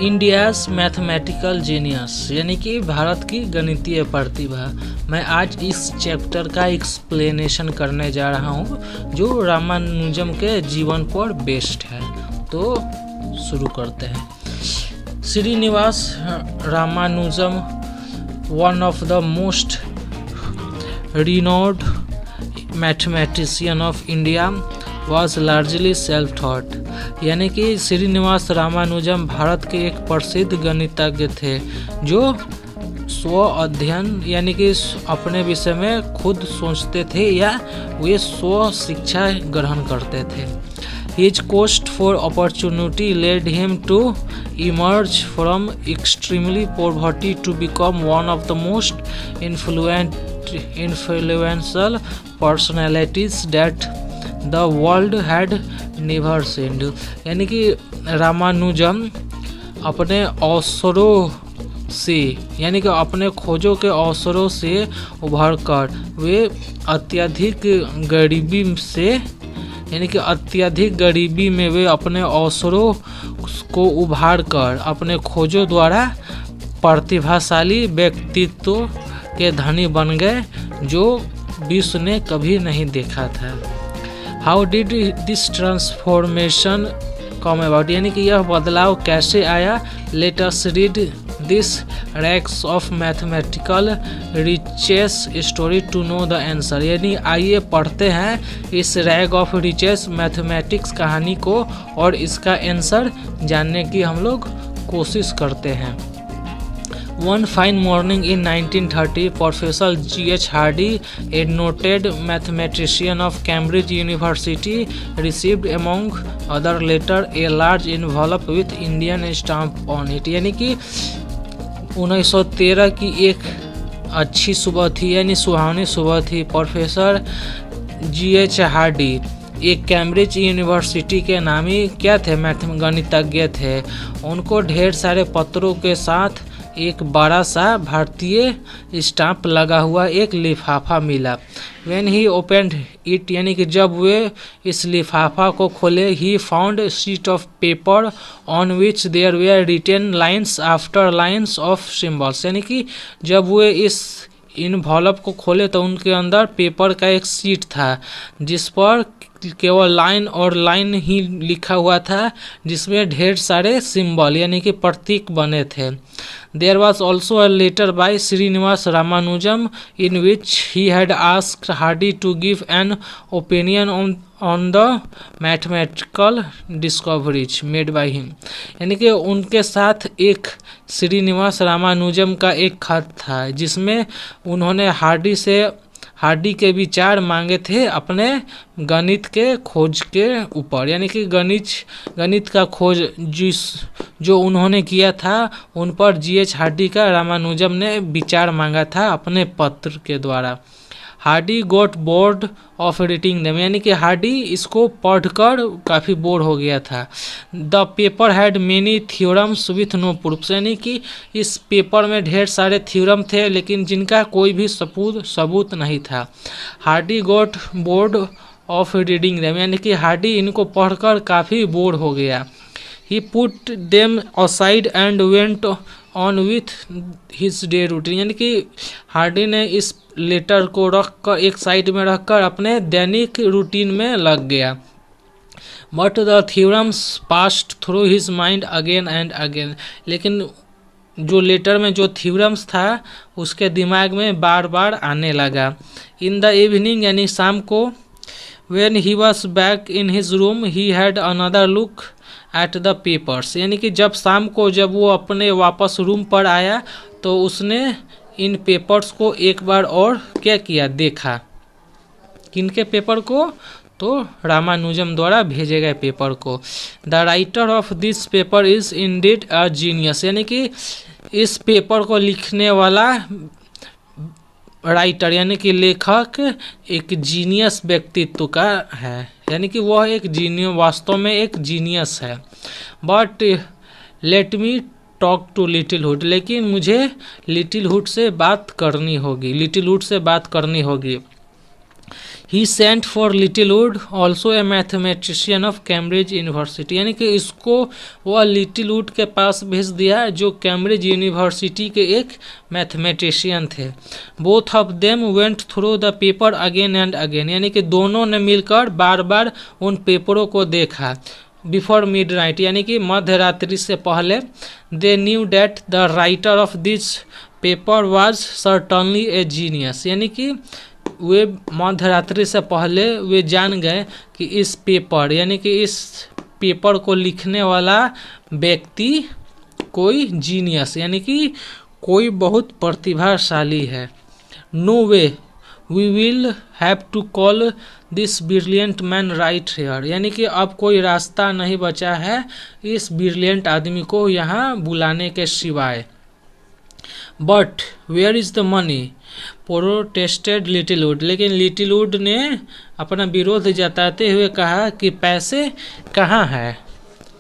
India's mathematical genius यानी कि भारत की गणितीय प्रतिभा। मैं आज इस चैप्टर का एक्सप्लेनेशन करने जा रहा हूँ जो रामानुजम के जीवन पर बेस्ड है। तो शुरू करते हैं। Srinivasa Ramanujan, one of the most renowned mathematician of India, was largely self-taught। यानी कि श्रीनिवास रामानुजम भारत के एक प्रसिद्ध गणितज्ञ थे जो स्व अध्ययन यानी कि अपने विषय में खुद सोचते थे या वे स्व शिक्षा ग्रहण करते थे। His quest for opportunity led him to emerge from extremely poverty to become one of the most influential personalities that the world had never seen। यानी कि रामानुजम अपने अवसरों से यानी कि अपने खोजों के अवसरों से उभरकर वे अत्यधिक गरीबी में वे अपने अवसरों को उभार कर अपने खोजों द्वारा प्रतिभाशाली व्यक्तित्व के धनी बन गए जो विश्व ने कभी नहीं देखा था। How did this transformation come about यानी कि यह बदलाव कैसे आया। Let us read this rags of mathematical riches story to know the answer. यानी आइए पढ़ते हैं इस रैग ऑफ रिचेस मैथमेटिक्स कहानी को और इसका आंसर जानने की हम लोग कोशिश करते हैं। One fine morning in 1930, Professor G.H. Hardy, a noted mathematician of Cambridge University, received among other letters a large envelope with Indian stamp on it। यानी कि 1913 की एक अच्छी सुबह थी यानी सुहावनी सुबह थी। Professor G.H. हार्डी एक कैम्ब्रिज यूनिवर्सिटी के नामी क्या थे, गणितज्ञ थे। उनको ढेर सारे पत्रों के साथ एक बड़ा सा भारतीय स्टाम्प लगा हुआ एक लिफाफा मिला। When he opened it यानी कि जब वे इस लिफाफा को खोले, he found a sheet of paper on which there were written lines after lines of symbols। यानी कि जब वे इस इन्वॉल्व को खोले तो उनके अंदर पेपर का एक शीट था जिस पर केवल लाइन और लाइन ही लिखा हुआ था जिसमें ढेर सारे सिंबल यानी कि प्रतीक बने थे। There was also a letter by Srinivas Ramanujan in which he had asked Hardy to give an opinion on the mathematical discoveries made by him। यानी कि उनके साथ एक श्रीनिवास रामानुजम का एक खत था जिसमें उन्होंने हार्डी के विचार मांगे थे अपने गणित के खोज के ऊपर। यानी कि गणित का खोज जो उन्होंने किया था उन पर G.H. हार्डी का रामानुजम ने विचार मांगा था अपने पत्र के द्वारा। Hardy got bored of reading them यानी कि हार्डी इसको पढ़कर काफ़ी बोर हो गया था। The paper had many theorems with no proofs यानी कि इस पेपर में ढेर सारे थ्योरम थे लेकिन जिनका कोई भी सबूत नहीं था। Hardy got bored of reading them यानी कि हार्डी इनको पढ़कर काफ़ी बोर हो गया। He put them aside and went on with his day routine यानी कि हार्डी ने इस लेटर को रखकर एक साइड में रखकर अपने दैनिक रूटीन में लग गया। But the theorems passed through his mind again and again लेकिन जो लेटर में जो थ्योरम्स था उसके दिमाग में बार बार आने लगा। इन द इवनिंग यानी शाम को, when he was back in his room he had another look at the papers यानी कि जब शाम को जब वो अपने वापस रूम पर आया तो उसने इन पेपर्स को एक बार और क्या किया, देखा। किनके पेपर को, तो रामानुजम द्वारा भेजे गए पेपर को। The writer of this paper is indeed a genius यानी कि इस पेपर को लिखने वाला राइटर यानी कि लेखक एक जीनियस व्यक्तित्व का है यानी कि वह एक वास्तव में एक जीनियस है। But let me talk to Littlewood लेकिन मुझे लिटिल हुड से बात करनी होगी। He sent for Littlewood also a mathematician of Cambridge University, यानी कि इसको वह लिटिलवुड के पास भेज दिया जो कैम्ब्रिज यूनिवर्सिटी के एक मैथमेटिशियन थे। Both of them went through the paper again and again, यानी कि दोनों ने मिलकर बार बार उन पेपरों को देखा। बिफोर मिड नाइट, यानी कि मध्य रात्रि से पहले। They knew that the writer of this paper was certainly A genius, यानी कि वे मध्य रात्रि से पहले वे जान गए कि इस पेपर यानी कि इस पेपर को लिखने वाला व्यक्ति कोई जीनियस यानी कि कोई बहुत प्रतिभाशाली है। No way we will have to call this brilliant man right here, यानी कि अब कोई रास्ता नहीं बचा है इस ब्रिलियंट आदमी को यहाँ बुलाने के सिवाय। But where is the money protested Littlewood, लेकिन लिटिलवुड ने अपना विरोध जताते हुए कहा कि पैसे कहाँ हैं।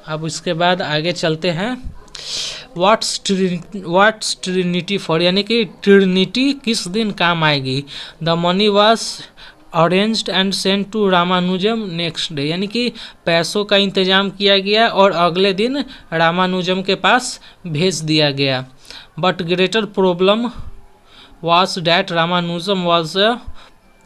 अब उसके बाद आगे चलते हैं। व्हाट्स ट्रिनिटी फॉर, यानी कि ट्रिनिटी किस दिन काम आएगी। The money was arranged and sent to Ramanujan next day, यानी कि पैसों का इंतजाम किया गया और अगले दिन रामानुजम के पास भेज दिया गया। But greater problem was that Ramanujan was a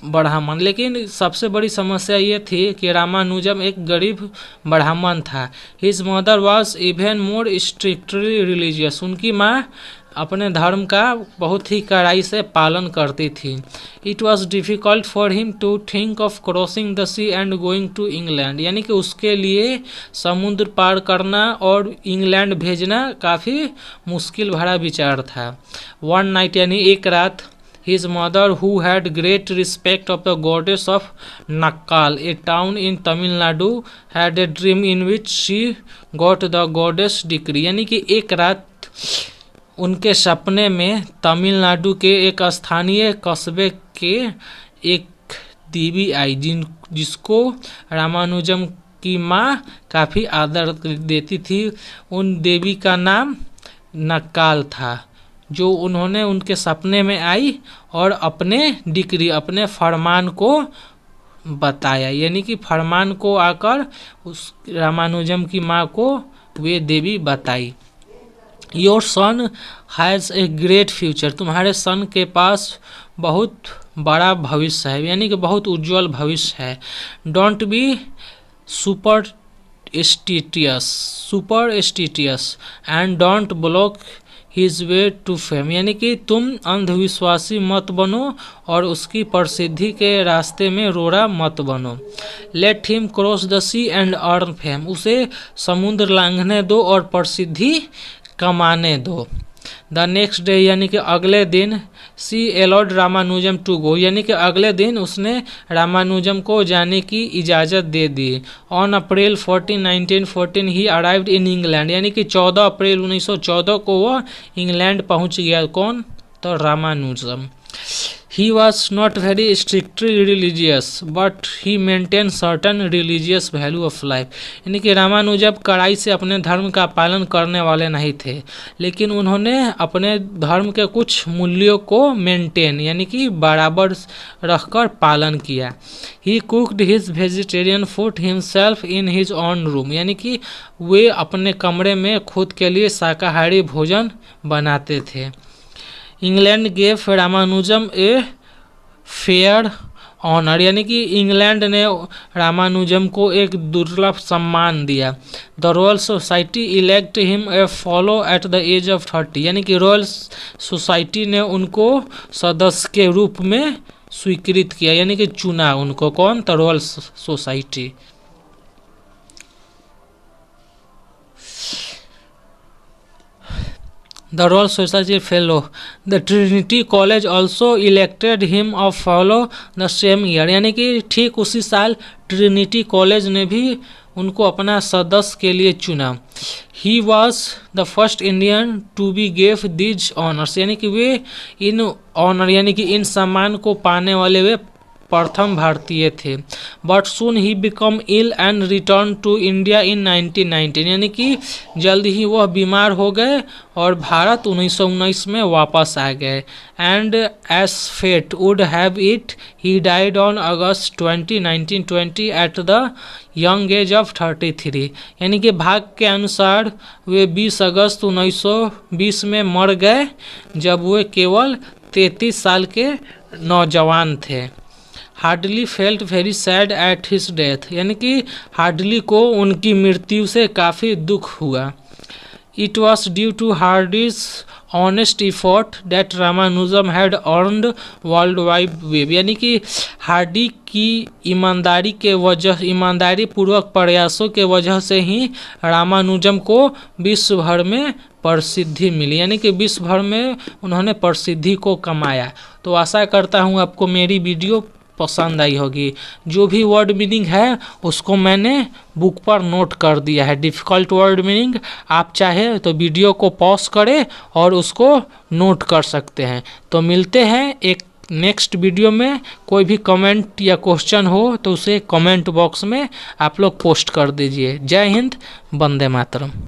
ब्राह्मण, लेकिन सबसे बड़ी समस्या ये थी कि रामानुजम एक गरीब ब्राह्मण था। His mother was even more strictly religious, उनकी माँ अपने धर्म का बहुत ही कड़ाई से पालन करती थी। It was difficult for him to think of crossing the sea and going to England, यानी कि उसके लिए समुद्र पार करना और इंग्लैंड भेजना काफ़ी मुश्किल भरा विचार था। वन नाइट, यानी एक रात, his mother, who had great respect of the goddess of Nakkal, a town in Tamil Nadu, had a dream in which she got the goddess decree, यानी कि एक रात उनके सपने में तमिलनाडु के एक स्थानीय कस्बे के एक देवी आई जिसको रामानुजम की माँ काफ़ी आदर देती थी। उन देवी का नाम नक्काल था, जो उन्होंने उनके सपने में आई और अपने डिक्री अपने फरमान को बताया, यानी कि फरमान को आकर उस रामानुजम की माँ को वे देवी बताई। Your son has a great future, तुम्हारे सन के पास बहुत बड़ा भविष्य है, यानी कि बहुत उज्जवल भविष्य है। Don't be superstitious and don't block his way to fame, यानी कि तुम अंधविश्वासी मत बनो और उसकी प्रसिद्धि के रास्ते में रोड़ा मत बनो। Let him cross the sea and earn fame, उसे समुद्र लांघने दो और प्रसिद्धि कमाने दो। द नेक्स्ट डे, यानी कि अगले दिन, सी एलॉड रामानुजम टू गो, यानी कि अगले दिन उसने रामानुजम को जाने की इजाज़त दे दी। On April 14, 1914 he arrived in England, यानी कि 14 अप्रैल 1914 को वह इंग्लैंड पहुंच गया। कौन? तो Ramanujan. He was not very strictly religious, but he maintained certain religious value of life, यानी कि रामानुजम कड़ाई से अपने धर्म का पालन करने वाले नहीं थे, लेकिन उन्होंने अपने धर्म के कुछ मूल्यों को मेंटेन यानी कि बराबर रखकर पालन किया। He cooked his vegetarian food himself in his own room, यानी कि वे अपने कमरे में खुद के लिए शाकाहारी भोजन बनाते थे। England gave Ramanujan a fair honour, यानी कि इंग्लैंड ने रामानुजम को एक दुर्लभ सम्मान दिया। The royal society elect him a fellow at the age of 30, यानी कि रॉयल सोसाइटी ने उनको सदस्य के रूप में स्वीकृत किया, यानी कि चुना उनको। कौन? तो royal society. The Royal Society Fellow. The Trinity College also elected him a fellow the same year, यानी कि ठीक उसी साल ट्रिनिटी कॉलेज ने भी उनको अपना सदस्य के लिए चुना। He was the first Indian to be gave these honors, यानी कि वे इन ऑनर यानी कि इन सम्मान को पाने वाले वे प्रथम भारतीय थे। बट सून ही become ill and return to India in 1919, यानी कि जल्द ही वह बीमार हो गए और भारत 1919 में वापस आ गए। And as fate would have it he died on August 20, 1920 at the young age of 33, यानी कि भाग के अनुसार वे 20 अगस्त 1920 में मर गए जब वे केवल 33 साल के नौजवान थे। Hardly felt very sad at his death, यानी कि हार्डली को उनकी मृत्यु से काफ़ी दुख हुआ। It was due to Hardy's honest effort that Ramanujam had earned world wide web, यानी कि हार्डी की ईमानदारी पूर्वक प्रयासों के वजह से ही रामानुजम को विश्व भर में प्रसिद्धि मिली, यानी कि विश्व भर में उन्होंने प्रसिद्धि को कमाया। तो आशा करता हूँ आपको मेरी वीडियो पसंद आई होगी। जो भी वर्ड मीनिंग है उसको मैंने बुक पर नोट कर दिया है। डिफ़िकल्ट वर्ड मीनिंग आप चाहे तो वीडियो को पॉज करें और उसको नोट कर सकते हैं। तो मिलते हैं एक नेक्स्ट वीडियो में। कोई भी कमेंट या क्वेश्चन हो तो उसे कमेंट बॉक्स में आप लोग पोस्ट कर दीजिए। जय हिंद, वंदे मातरम।